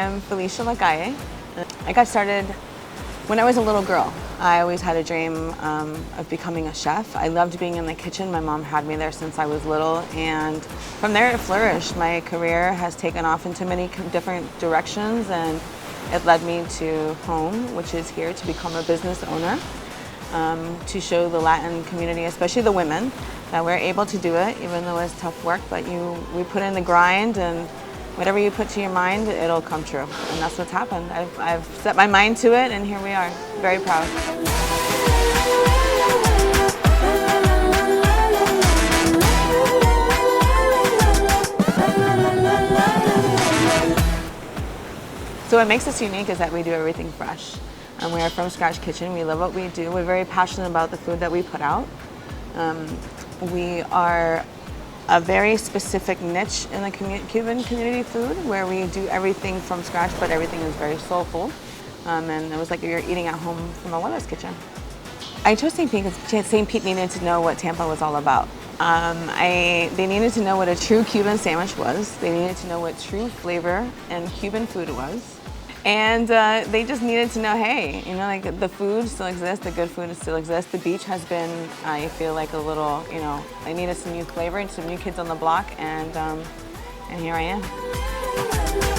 am Felicia. I got started when I was a little girl. I always had a dream of becoming a chef. I loved being in the kitchen. My mom had me there since I was little, and from there it flourished. My career has taken off into many different directions, and it led me to home, which is here, to become a business owner, to show the Latin community, especially the women, that we're able to do it, even though it's tough work, but we put in the grind, and whatever you put to your mind, it'll come true. And that's what's happened. I've set my mind to it, and here we are. Very proud. So what makes us unique is that we do everything fresh. We're a from scratch kitchen. We love what we do. We're very passionate about the food that we put out. We are a very specific niche in the Cuban community food, where we do everything from scratch, but everything is very soulful. And it was like you're eating at home from a Wella's kitchen. I chose St. Pete because St. Pete needed to know what Tampa was all about. They needed to know what a true Cuban sandwich was. They needed to know what true flavor and Cuban food was. And they just needed to know, hey, like the food still exists, the good food still exists. The beach has been, I feel like a little, I needed some new flavor and some new kids on the block, and here I am.